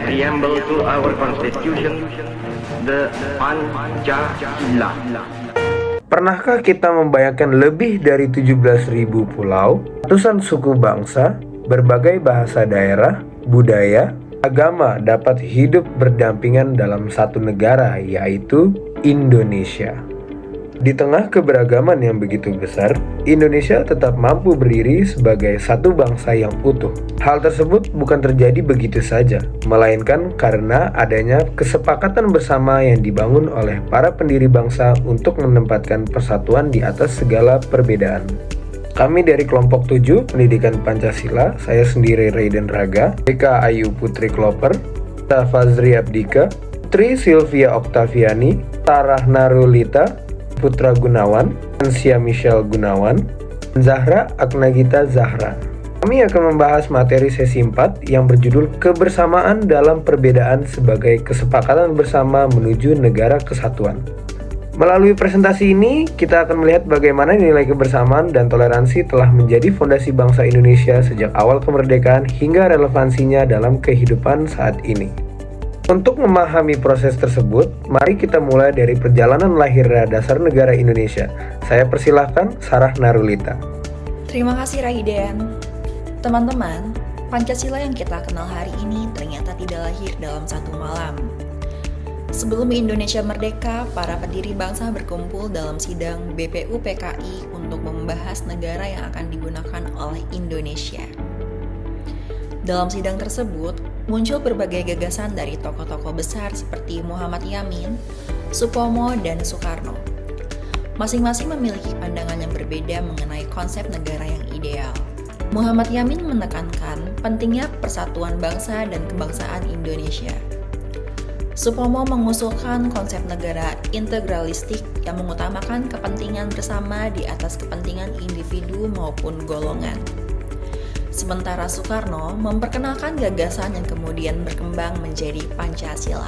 preamble to our Constitution, the Pancasila. Pernahkah kita membayangkan lebih dari 17.000 pulau, ratusan suku bangsa, berbagai bahasa daerah, budaya, agama dapat hidup berdampingan dalam satu negara, yaitu Indonesia. Di tengah keberagaman yang begitu besar, Indonesia tetap mampu berdiri sebagai satu bangsa yang utuh. Hal tersebut bukan terjadi begitu saja, melainkan karena adanya kesepakatan bersama yang dibangun oleh para pendiri bangsa untuk menempatkan persatuan di atas segala perbedaan. Kami dari kelompok 7 Pendidikan Pancasila, saya sendiri Raiden Raga, Eka Ayu Putri Kloper, Fazri Abdika, Putri Sylvia Oktaviani, Sarah Narulita Putra Gunawan, Ansia Michelle Gunawan, dan Zahra Aknagita Zahra. Kami akan membahas materi sesi 4 yang berjudul Kebersamaan dalam Perbedaan sebagai Kesepakatan Bersama Menuju Negara Kesatuan. Melalui presentasi ini, kita akan melihat bagaimana nilai kebersamaan dan toleransi telah menjadi fondasi bangsa Indonesia sejak awal kemerdekaan hingga relevansinya dalam kehidupan saat ini. Untuk memahami proses tersebut, mari kita mulai dari perjalanan lahir dasar negara Indonesia. Saya persilahkan Sarah Narulita. Terima kasih Raiden. Teman-teman, Pancasila yang kita kenal hari ini ternyata tidak lahir dalam satu malam. Sebelum Indonesia merdeka, para pendiri bangsa berkumpul dalam sidang BPUPKI untuk membahas negara yang akan digunakan oleh Indonesia. Dalam sidang tersebut, muncul berbagai gagasan dari tokoh-tokoh besar seperti Muhammad Yamin, Supomo, dan Soekarno. Masing-masing memiliki pandangan yang berbeda mengenai konsep negara yang ideal. Muhammad Yamin menekankan pentingnya persatuan bangsa dan kebangsaan Indonesia. Supomo mengusulkan konsep negara integralistik yang mengutamakan kepentingan bersama di atas kepentingan individu maupun golongan. Sementara Soekarno memperkenalkan gagasan yang kemudian berkembang menjadi Pancasila.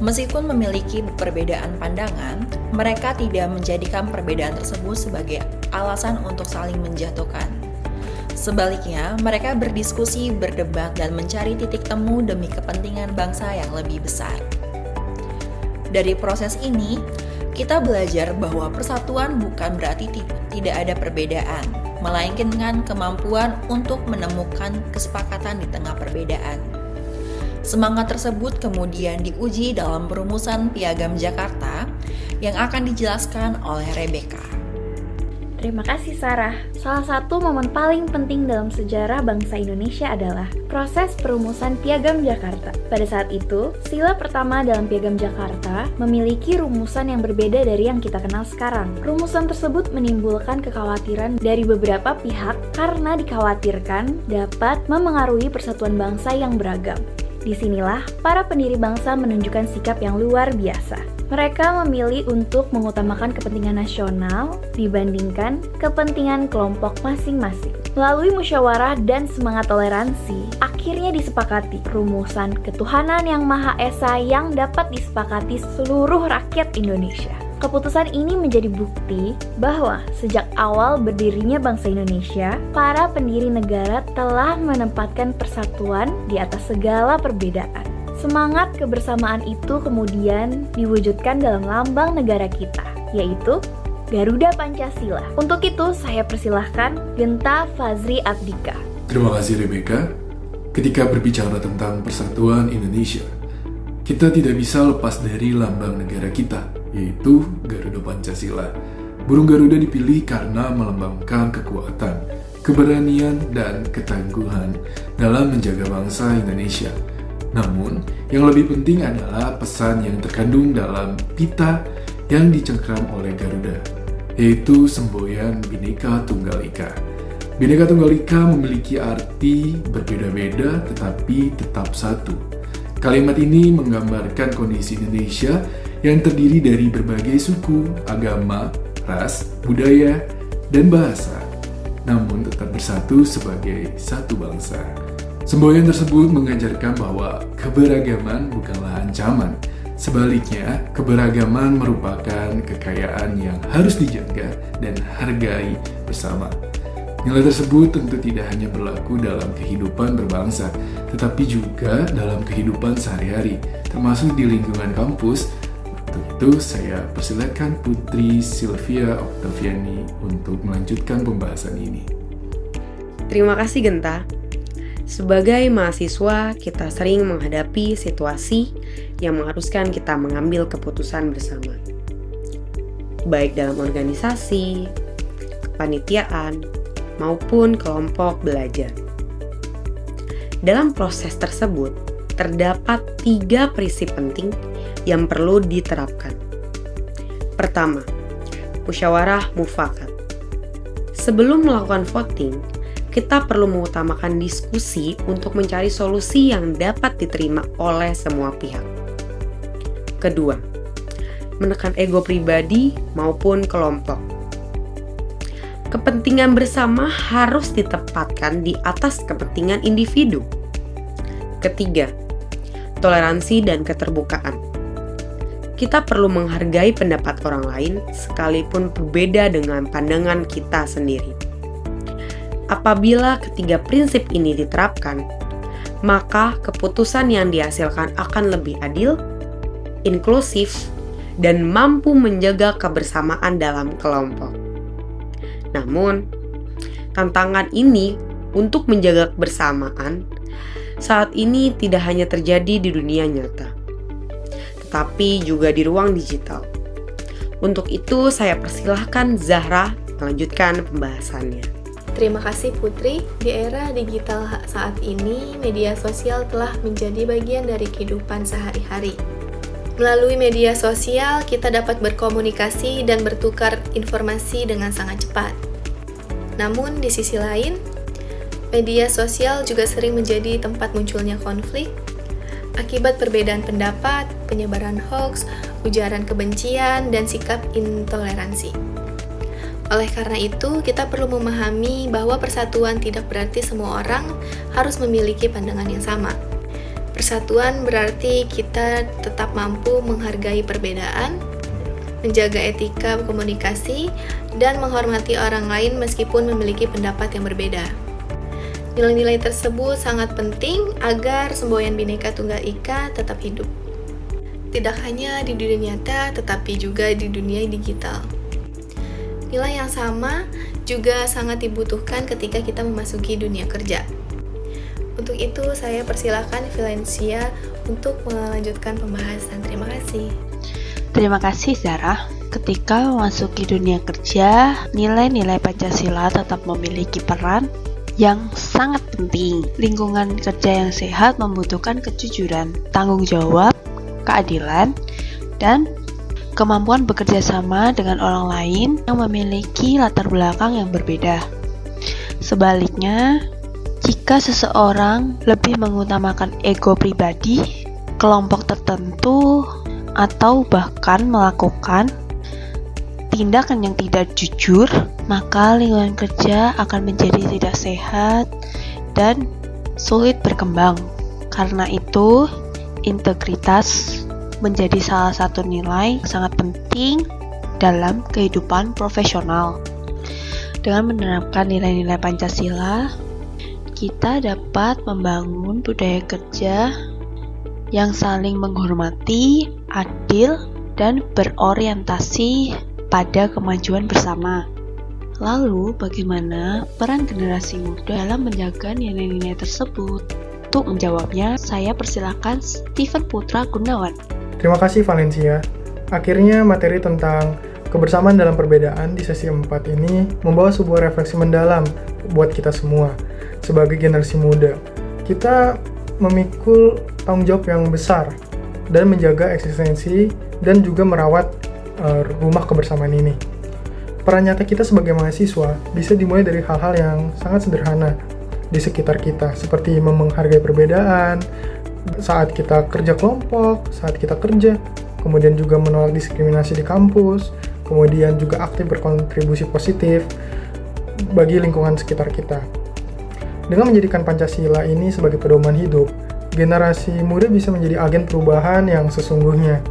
Meskipun memiliki perbedaan pandangan, mereka tidak menjadikan perbedaan tersebut sebagai alasan untuk saling menjatuhkan. Sebaliknya, mereka berdiskusi, berdebat, dan mencari titik temu demi kepentingan bangsa yang lebih besar. Dari proses ini, kita belajar bahwa persatuan bukan berarti tidak ada perbedaan, melainkan kemampuan untuk menemukan kesepakatan di tengah perbedaan. Semangat tersebut kemudian diuji dalam perumusan Piagam Jakarta yang akan dijelaskan oleh Rebecca. Terima kasih Sarah. Salah satu momen paling penting dalam sejarah bangsa Indonesia adalah proses perumusan Piagam Jakarta. Pada saat itu, sila pertama dalam Piagam Jakarta memiliki rumusan yang berbeda dari yang kita kenal sekarang. Rumusan tersebut menimbulkan kekhawatiran dari beberapa pihak karena dikhawatirkan dapat memengaruhi persatuan bangsa yang beragam. Disinilah para pendiri bangsa menunjukkan sikap yang luar biasa. Mereka memilih untuk mengutamakan kepentingan nasional dibandingkan kepentingan kelompok masing-masing. Melalui musyawarah dan semangat toleransi, akhirnya disepakati rumusan ketuhanan yang Maha Esa yang dapat disepakati seluruh rakyat Indonesia. Keputusan ini menjadi bukti bahwa sejak awal berdirinya bangsa Indonesia, para pendiri negara telah menempatkan persatuan di atas segala perbedaan. Semangat kebersamaan itu kemudian diwujudkan dalam lambang negara kita, yaitu Garuda Pancasila. Untuk itu, saya persilahkan Genta Fazri Abdika. Terima kasih Rebecca. Ketika berbicara tentang persatuan Indonesia, kita tidak bisa lepas dari lambang negara kita, yaitu Garuda Pancasila. Burung Garuda dipilih karena melambangkan kekuatan, keberanian, dan ketangguhan dalam menjaga bangsa Indonesia. Namun, yang lebih penting adalah pesan yang terkandung dalam pita yang dicengkram oleh Garuda, yaitu semboyan Bhinneka Tunggal Ika. Bhinneka Tunggal Ika memiliki arti berbeda-beda tetapi tetap satu. Kalimat ini menggambarkan kondisi Indonesia yang terdiri dari berbagai suku, agama, ras, budaya, dan bahasa, namun tetap bersatu sebagai satu bangsa. Semboyan tersebut mengajarkan bahwa keberagaman bukanlah ancaman. Sebaliknya, keberagaman merupakan kekayaan yang harus dijaga dan hargai bersama. Nilai tersebut tentu tidak hanya berlaku dalam kehidupan berbangsa, tetapi juga dalam kehidupan sehari-hari, termasuk di lingkungan kampus. Untuk itu, saya persilakan Putri Sylvia Octaviani untuk melanjutkan pembahasan ini. Terima kasih Genta. Sebagai mahasiswa, kita sering menghadapi situasi yang mengharuskan kita mengambil keputusan bersama. Baik dalam organisasi, kepanitiaan, maupun kelompok belajar. Dalam proses tersebut, terdapat 3 prinsip penting yang perlu diterapkan. Pertama, musyawarah mufakat. Sebelum melakukan voting, kita perlu mengutamakan diskusi untuk mencari solusi yang dapat diterima oleh semua pihak. Kedua, menekan ego pribadi maupun kelompok. Kepentingan bersama harus ditempatkan di atas kepentingan individu. Ketiga, toleransi dan keterbukaan. Kita perlu menghargai pendapat orang lain sekalipun berbeda dengan pandangan kita sendiri. Apabila ketiga prinsip ini diterapkan, maka keputusan yang dihasilkan akan lebih adil, inklusif, dan mampu menjaga kebersamaan dalam kelompok. Namun, tantangan ini untuk menjaga kebersamaan saat ini tidak hanya terjadi di dunia nyata, tetapi juga di ruang digital. Untuk itu, saya persilahkan Zahra melanjutkan pembahasannya. Terima kasih Putri. Di era digital saat ini, media sosial telah menjadi bagian dari kehidupan sehari-hari. Melalui media sosial, kita dapat berkomunikasi dan bertukar informasi dengan sangat cepat. Namun, di sisi lain, media sosial juga sering menjadi tempat munculnya konflik akibat perbedaan pendapat, penyebaran hoaks, ujaran kebencian, dan sikap intoleransi. Oleh karena itu, kita perlu memahami bahwa persatuan tidak berarti semua orang harus memiliki pandangan yang sama. Persatuan berarti kita tetap mampu menghargai perbedaan, menjaga etika komunikasi, dan menghormati orang lain meskipun memiliki pendapat yang berbeda. Nilai-nilai tersebut sangat penting agar semboyan Bhinneka Tunggal Ika tetap hidup. Tidak hanya di dunia nyata, tetapi juga di dunia digital. Nilai yang sama juga sangat dibutuhkan ketika kita memasuki dunia kerja. Untuk itu, saya persilakan Valencia untuk melanjutkan pembahasan. Terima kasih. Terima kasih Zara. Ketika memasuki dunia kerja, nilai-nilai Pancasila tetap memiliki peran yang sangat penting. Lingkungan kerja yang sehat membutuhkan kejujuran, tanggung jawab, keadilan, dan kemampuan bekerja sama dengan orang lain yang memiliki latar belakang yang berbeda. Sebaliknya, jika seseorang lebih mengutamakan ego pribadi, kelompok tertentu, atau bahkan melakukan tindakan yang tidak jujur, maka lingkungan kerja akan menjadi tidak sehat dan sulit berkembang. Karena itu, integritas menjadi salah satu nilai sangat penting dalam kehidupan profesional. Dengan menerapkan nilai-nilai Pancasila, kita dapat membangun budaya kerja yang saling menghormati, adil, dan berorientasi pada kemajuan bersama. Lalu, bagaimana peran generasi muda dalam menjaga nilai-nilai tersebut? Untuk menjawabnya, saya persilakan Steven Putra Gunawan. Terima kasih Valencia. Akhirnya materi tentang kebersamaan dalam perbedaan di sesi 4 ini membawa sebuah refleksi mendalam buat kita semua. Sebagai generasi muda, kita memikul tanggung jawab yang besar dan menjaga eksistensi dan juga merawat rumah kebersamaan ini. Peran nyata kita sebagai mahasiswa bisa dimulai dari hal-hal yang sangat sederhana di sekitar kita, seperti menghargai perbedaan, saat kita kerja kelompok, saat kita kerja, kemudian juga menolak diskriminasi di kampus, kemudian juga aktif berkontribusi positif bagi lingkungan sekitar kita. Dengan menjadikan Pancasila ini sebagai pedoman hidup, generasi muda bisa menjadi agen perubahan yang sesungguhnya.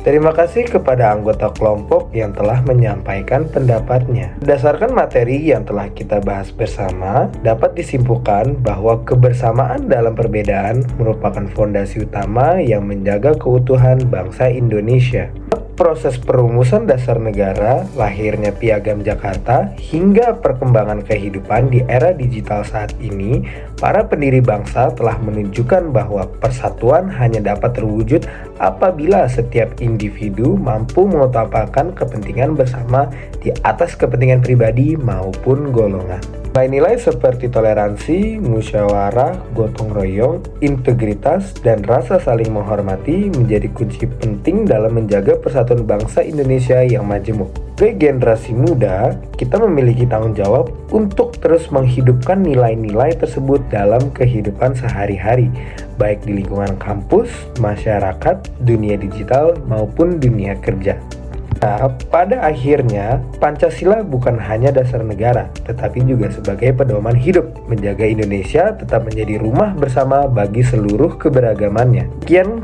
Terima kasih kepada anggota kelompok yang telah menyampaikan pendapatnya. Berdasarkan materi yang telah kita bahas bersama, dapat disimpulkan bahwa kebersamaan dalam perbedaan merupakan fondasi utama yang menjaga keutuhan bangsa Indonesia. Proses perumusan dasar negara, lahirnya Piagam Jakarta, hingga perkembangan kehidupan di era digital saat ini, para pendiri bangsa telah menunjukkan bahwa persatuan hanya dapat terwujud apabila setiap individu mampu mengutamakan kepentingan bersama di atas kepentingan pribadi maupun golongan. Nilai-nilai seperti toleransi, musyawarah, gotong royong, integritas, dan rasa saling menghormati menjadi kunci penting dalam menjaga persatuan bangsa Indonesia yang majemuk. Sebagai generasi muda, kita memiliki tanggung jawab untuk terus menghidupkan nilai-nilai tersebut dalam kehidupan sehari-hari, baik di lingkungan kampus, masyarakat, dunia digital, maupun dunia kerja. Nah, pada akhirnya, Pancasila bukan hanya dasar negara, tetapi juga sebagai pedoman hidup, menjaga Indonesia tetap menjadi rumah bersama bagi seluruh keberagamannya. Sekian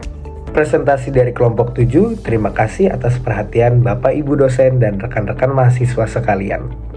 presentasi dari kelompok 7. Terima kasih atas perhatian Bapak Ibu dosen dan rekan-rekan mahasiswa sekalian.